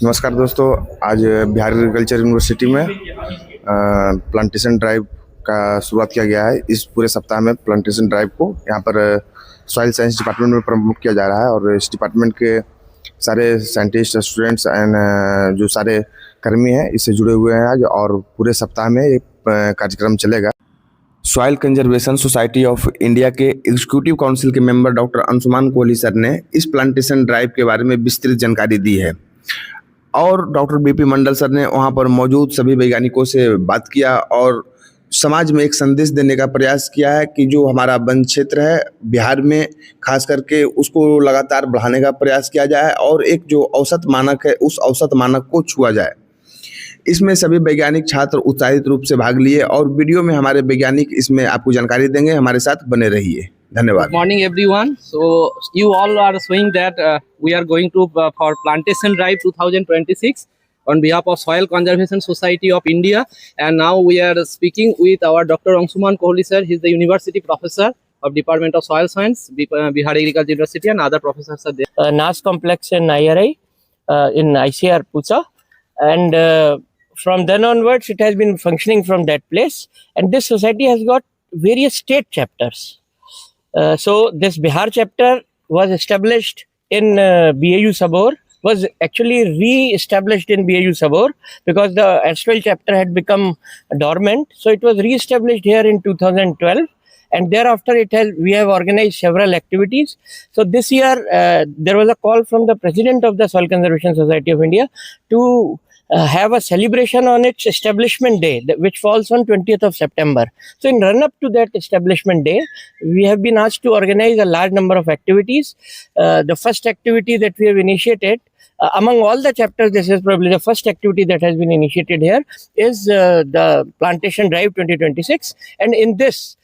नमस्कार दोस्तों। आज बिहार एग्रीकल्चर यूनिवर्सिटी में प्लांटेशन ड्राइव का शुरुआत किया गया है। इस पूरे सप्ताह में प्लांटेशन ड्राइव को यहाँ पर सॉइल साइंस डिपार्टमेंट में प्रमुख किया जा रहा है और इस डिपार्टमेंट के सारे साइंटिस्ट, स्टूडेंट्स एंड जो सारे कर्मी हैं इससे जुड़े हुए हैं आज, और पूरे सप्ताह में ये कार्यक्रम चलेगा। Soil conservation society of India के एग्जीक्यूटिव काउंसिल के member doctor Anshuman Kohli sir ने इस प्लांटेशन ड्राइव के बारे में विस्तृत जानकारी दी है और डॉक्टर बीपी मंडल सर ने वहां पर मौजूद सभी वैज्ञानिकों से बात किया और समाज में एक संदेश देने का प्रयास किया है कि जो हमारा वन क्षेत्र है बिहार में खास करके उसको लगातार बढ़ाने का प्रयास किया जाए और एक जो औसत मानक है उस औसत मानक को छुआ जाए। इसमें सभी वैज्ञानिक छात्र उत्साहित रूप से भाग लिए और वीडियो में हमारे वैज्ञानिक इसमें आपको जानकारी देंगे। हमारे साथ बने रहिए। धन्यवाद। Good morning everyone. So you all are showing that we are going to for plantation drive 2026 on behalf of Soil Conservation Society of India, and now we are speaking with our Dr. Anshuman Kohli sir. He is the university professor of Department of Soil Science, Bihar Agriculture University, and other professors are there. NAS complex in IRI in ICR Pucha, and from then onwards it has been functioning from that place, and this society has got various state chapters. So this Bihar chapter was established in BAU Sabor, was actually re-established in BAU Sabor because the erstwhile chapter had become dormant. So it was re-established here in 2012, and thereafter we have organized several activities. So this year there was a call from the president of the Soil Conservation Society of India to have a celebration on its establishment day, which falls on 20th of September. So in run up to that establishment day, we have been asked to organize a large number of activities. The first activity that we have initiated, among all the chapters, this is probably the first activity that has been initiated here, is the Plantation Drive 2026. And in this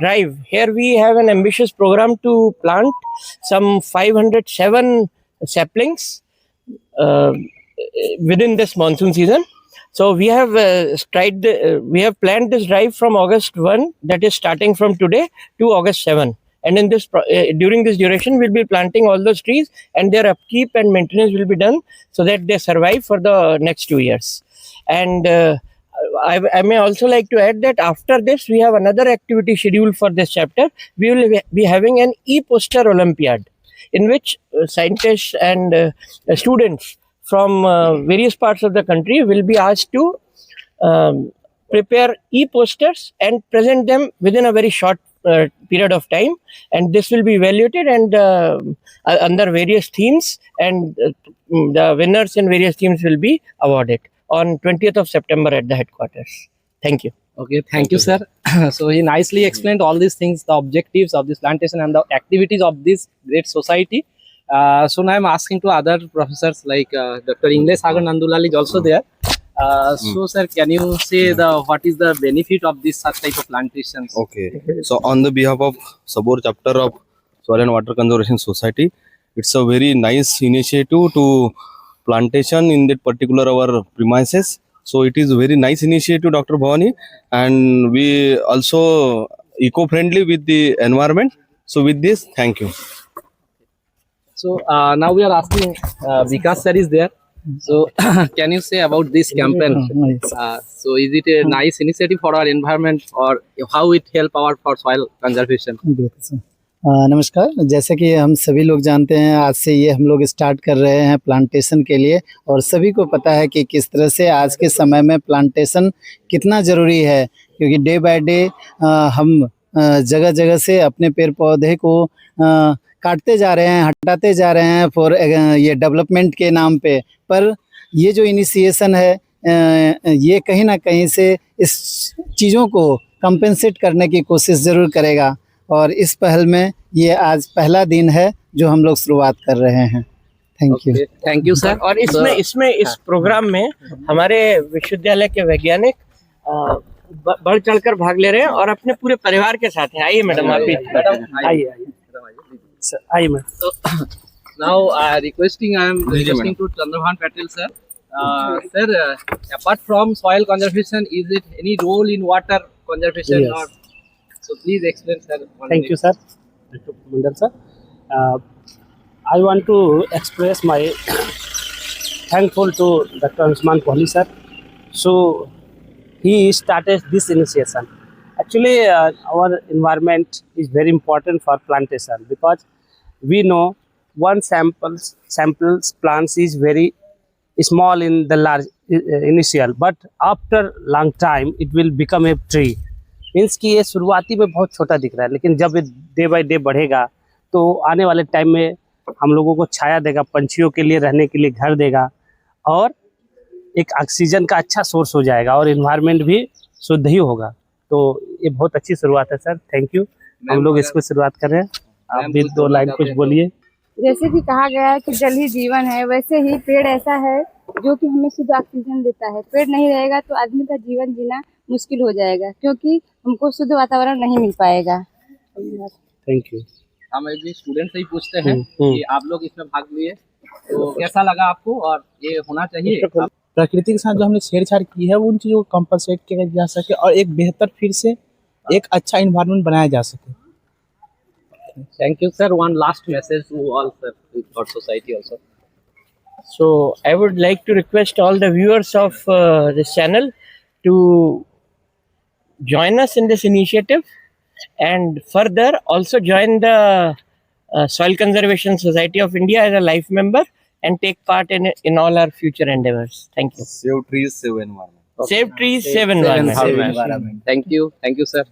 drive, here we have an ambitious program to plant some 507 saplings within this monsoon season. So we have we have planned this drive from August 1, that is starting from today, to August 7. And in this during this duration, we'll be planting all those trees, and their upkeep and maintenance will be done so that they survive for the next 2 years. And I may also like to add that after this, we have another activity scheduled for this chapter. We will be having an e-poster Olympiad, in which scientists and students from various parts of the country will be asked to prepare e-posters and present them within a very short period of time, and this will be evaluated and under various themes, and the winners in various themes will be awarded on 20th of September at the headquarters. Thank you. Okay, thank you, sir. So he nicely explained all these things, the objectives of this plantation and the activities of this great society. So now I'm asking to other professors like Dr. Ingles Sagar Nandulal is also there. So sir, can you say what is the benefit of this such type of plantations? Okay. So on the behalf of Sabor chapter of Soil and Water Conservation Society, it's a very nice initiative to plantation in that particular our premises. So it is a very nice initiative, Dr. Bhavani, and we also eco-friendly with the environment. So with this, thank you. So now we are asking Vikas sir is there. So can you say about this campaign? So is it a nice initiative for our environment, or how it help our for soil conservation? नमस्कार। जैसे कि हम सभी लोग जानते हैं, आज से ये हम लोग स्टार्ट कर रहे हैं प्लांटेशन के लिए, और सभी को पता है कि किस तरह से आज के समय में प्लांटेशन कितना ज़रूरी है, क्योंकि डे बाय डे हम जगह जगह से अपने पेड़ पौधे को काटते जा रहे हैं, हटाते जा रहे हैं फॉर ये डेवलपमेंट के नाम पे। पर ये जो इनिशिएशन है ये कहीं ना कहीं से इस चीज़ों को कंपेंसेट करने की कोशिश ज़रूर करेगा, और इस पहल में ये आज पहला दिन है जो हम लोग शुरुआत कर रहे हैं। Thank you sir. और इसमें इस प्रोग्राम में हमारे विश्वविद्यालय के वैज्ञानिक बढ़ चढ़कर भाग ले रहे हैं और अपने पूरे परिवार के साथ हैं। आइए मैडम, आप भी आइए आइए ma'am. So now requesting to Chandrabhan Patel sir. Sir, apart from soil conservation, is it any role in water conservation? Yes. Or so please explain, sir. Thank you, sir. Dr. Mandal, sir. I want to express my thankful to Dr. Usman Kohli sir. So he started this initiation. Actually, our environment is very important for plantation because we know one samples plants is very small in the large initial, but after long time it will become a tree. Means कि ये शुरुआती में बहुत छोटा दिख रहा है, लेकिन जब ये डे बाय डे बढ़ेगा तो आने वाले टाइम में हम लोगों को छाया देगा, पंछियों के लिए रहने के लिए घर देगा और एक ऑक्सीजन का अच्छा सोर्स हो जाएगा और एनवायरनमेंट भी शुद्ध ही होगा। तो ये बहुत अच्छी शुरुआत है सर, थैंक यू। हम लोग इसको शुरुआत कर रहे हैं, आप भी 2 लाइन कुछ बोलिए। जैसे कि कहा गया है कि जल ही जीवन है, वैसे ही पेड़ ऐसा है जो कि हमें शुद्ध ऑक्सीजन देता है। पेड़ नहीं रहेगा तो आदमी का जीवन जीना मुश्किल हो जाएगा, क्योंकि हमको शुद्ध वातावरण नहीं मिल पाएगा। Thank you. हम एक भी स्टूडेंट से ही पूछते हैं कि आप लोग इसमें भाग लिए तो कैसा लगा आपको और ये होना चाहिए? प्रकृति के साथ जो हमने छेड़छाड़ की है वो उन चीज़ों को कंपनसेट किया जा सके और एक बेहतर फिर से एक अच्छा इन्वायरमेंट बनाया जा सके। Thank you, sir. One last message to all, sir, for society also. So I would like to request all the viewers of this channel to join us in this initiative and further also join the Soil Conservation Society of India as a life member and take part in all our future endeavors. Thank you. Save trees, save environment. Save trees, save environment. Thank you, sir.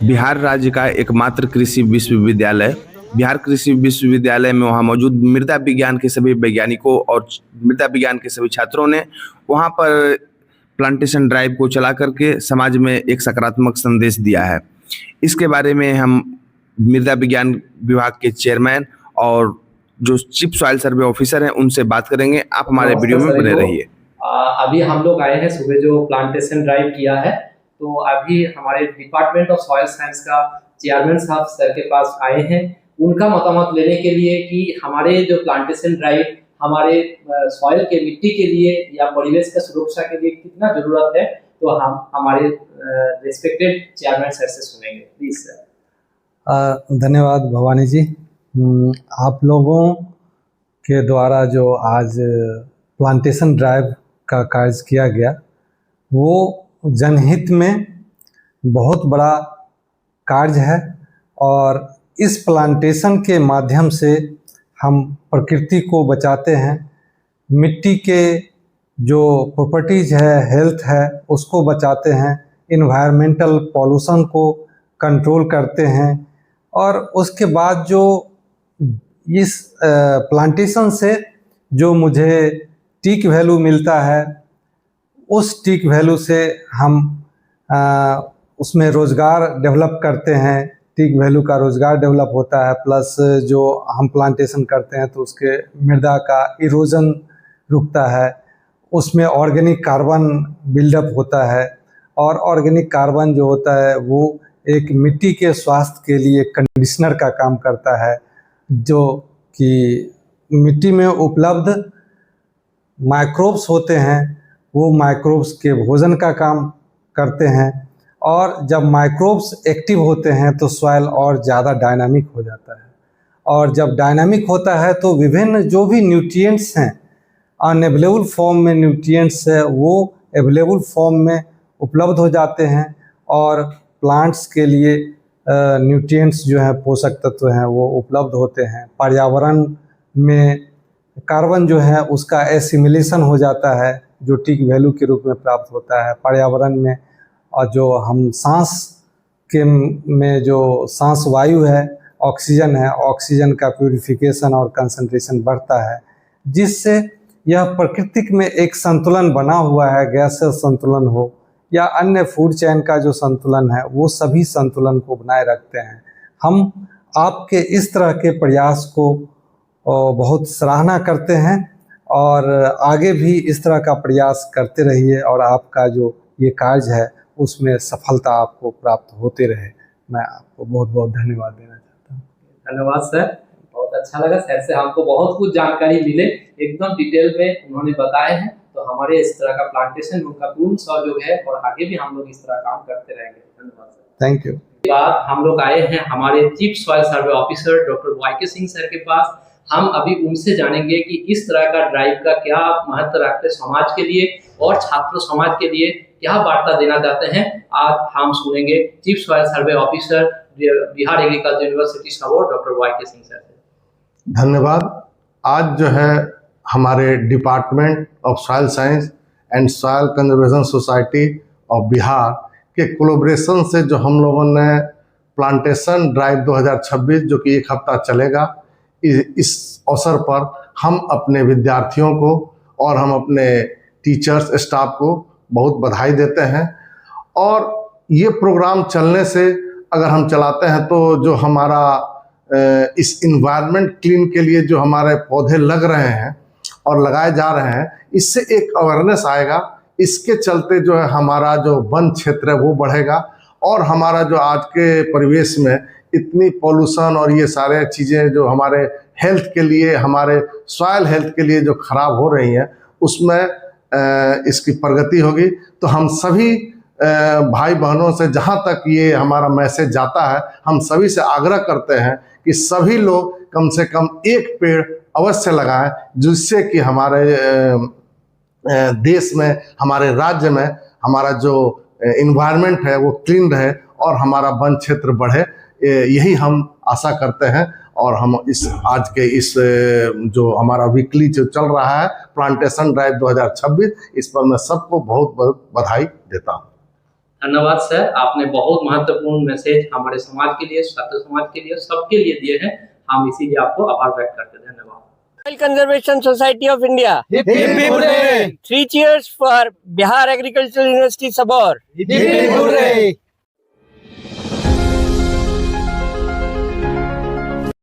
Bihar राज्य का एकमात्र कृषि विश्वविद्यालय बिहार कृषि विश्वविद्यालय में वहाँ मौजूद मृदा विज्ञान के सभी वैज्ञानिकों और मृदा विज्ञान के सभी छात्रों ने वहाँ पर प्लांटेशन ड्राइव को चला करके समाज में एक सकारात्मक संदेश दिया है। इसके बारे में हम मृदा विज्ञान विभाग के चेयरमैन और जो चीफ सॉइल सर्वे ऑफिसर हैं उनसे बात करेंगे। आप हमारे वीडियो में बने रहिए। अभी हम लोग आए हैं सुबह जो प्लांटेशन ड्राइव किया है, तो अभी हमारे डिपार्टमेंट ऑफ सॉइल साइंस का चेयरमैन साहब सर के पास आए हैं उनका मतामत लेने के लिए कि हमारे जो प्लांटेशन ड्राइव हमारे सॉइल के मिट्टी के लिए या परिवेश का सुरक्षा के लिए कितना जरूरत है, तो हम हमारे रिस्पेक्टेड चेयरमैन सर से सुनेंगे। Please sir. धन्यवाद भवानी जी। आप लोगों के द्वारा जो आज प्लांटेशन ड्राइव का कार्य किया गया वो जनहित में बहुत बड़ा कार्य है और इस प्लांटेशन के माध्यम से हम प्रकृति को बचाते हैं, मिट्टी के जो प्रॉपर्टीज है, हेल्थ है, उसको बचाते हैं, इन्वायरमेंटल पॉल्यूशन को कंट्रोल करते हैं और उसके बाद जो इस प्लांटेशन से जो मुझे टीक वैल्यू मिलता है उस टीक वैल्यू से हम उसमें रोज़गार डेवलप करते हैं। टीक वैल्यू का रोज़गार डेवलप होता है, प्लस जो हम प्लांटेशन करते हैं तो उसके मृदा का इरोजन रुकता है, उसमें ऑर्गेनिक कार्बन बिल्डअप होता है और ऑर्गेनिक कार्बन जो होता है वो एक मिट्टी के स्वास्थ्य के लिए कंडीशनर का काम करता है, जो कि मिट्टी में उपलब्ध माइक्रोब्स होते हैं वो माइक्रोब्स के भोजन का काम करते हैं और जब माइक्रोब्स एक्टिव होते हैं तो सॉइल और ज़्यादा डायनामिक हो जाता है और जब डायनामिक होता है तो विभिन्न जो भी न्यूट्रिएंट्स हैं अनअवेलेबल फॉर्म में न्यूट्रिएंट्स है वो अवेलेबल फॉर्म में उपलब्ध हो जाते हैं और प्लांट्स के लिए न्यूट्रिएंट्स जो हैं पोषक तत्व हैं वो उपलब्ध होते हैं। पर्यावरण में कार्बन जो है उसका एसिमिलेशन हो जाता है जो टीक वैल्यू के रूप में प्राप्त होता है पर्यावरण में, और जो हम सांस के में जो सांस वायु है ऑक्सीजन है, ऑक्सीजन का प्यूरिफिकेशन और कंसंट्रेशन बढ़ता है जिससे यह प्राकृतिक में एक संतुलन बना हुआ है, गैसीय संतुलन हो या अन्य फूड चेन का जो संतुलन है वो सभी संतुलन को बनाए रखते हैं। हम आपके इस तरह के प्रयास को बहुत सराहना करते हैं और आगे भी इस तरह का प्रयास करते रहिए और आपका जो ये कार्य है उसमें सफलता आपको प्राप्त होते रहे। मैं आपको बहुत बहुत धन्यवाद देना चाहता हूँ। धन्यवाद सर, बहुत अच्छा लगा सर से हमको बहुत कुछ जानकारी मिले, एकदम डिटेल में उन्होंने बताए हैं। तो हमारे इस तरह का प्लांटेशन उनका पूर्ण सहयोग है और आगे भी हम लोग इस तरह काम करते रहेंगे। धन्यवाद सर। Thank you. बाद हम लोग आए हैं हमारे chief soil survey officer doctor Y के सिंह सर के पास। हम अभी उनसे जानेंगे कि इस तरह का ड्राइव का क्या महत्व रखते हैं समाज के लिए और छात्र समाज के लिए क्या वार्ता देना चाहते हैं। आज हम सुनेंगे chief soil survey officer Bihar agriculture university Sabour doctor Y K. Singh sir. धन्यवाद। आज जो है हमारे department of soil science and soil conservation society of Bihar के कोलैबोरेशन से जो हम लोगों ने प्लांटेशन ड्राइव 2026 जो कि एक हफ्ता चलेगा, इस अवसर पर हम अपने विद्यार्थियों को और हम अपने टीचर्स स्टाफ को बहुत बधाई देते हैं। और ये प्रोग्राम चलने से अगर हम चलाते हैं तो जो हमारा इस इन्वायरमेंट क्लीन के लिए जो हमारे पौधे लग रहे हैं और लगाए जा रहे हैं, इससे एक अवेयरनेस आएगा। इसके चलते जो है हमारा जो वन क्षेत्र है वो बढ़ेगा और हमारा जो आज के परिवेश में इतनी पॉल्यूशन और ये सारे चीज़ें जो हमारे हेल्थ के लिए, हमारे सॉइल हेल्थ के लिए जो खराब हो रही हैं, उसमें इसकी प्रगति होगी। तो हम सभी भाई बहनों से जहाँ तक ये हमारा मैसेज जाता है, हम सभी से आग्रह करते हैं कि सभी लोग कम से कम एक पेड़ अवश्य लगाएं, जिससे कि हमारे देश में, हमारे राज्य में हमारा जो इन्वायरमेंट है वो क्लीन रहे और हमारा वन क्षेत्र बढ़े। यही हम आशा करते हैं। और हम इस आज के इस जो हमारा वीकली जो चल रहा है प्लांटेशन ड्राइव 2026, इस पर मैं सबको बहुत बहुत बधाई देता हूँ। धन्यवाद सर, आपने बहुत महत्वपूर्ण मैसेज हमारे समाज के लिए, छात्र समाज के लिए, सबके लिए दिए हैं। हम इसीलिए आपको आभार व्यक्त करते हैं। धन्यवाद। Soil Conservation Society of India. Hip hip hooray! 3 cheers for Bihar Agricultural University Sabor. Hip hip hooray!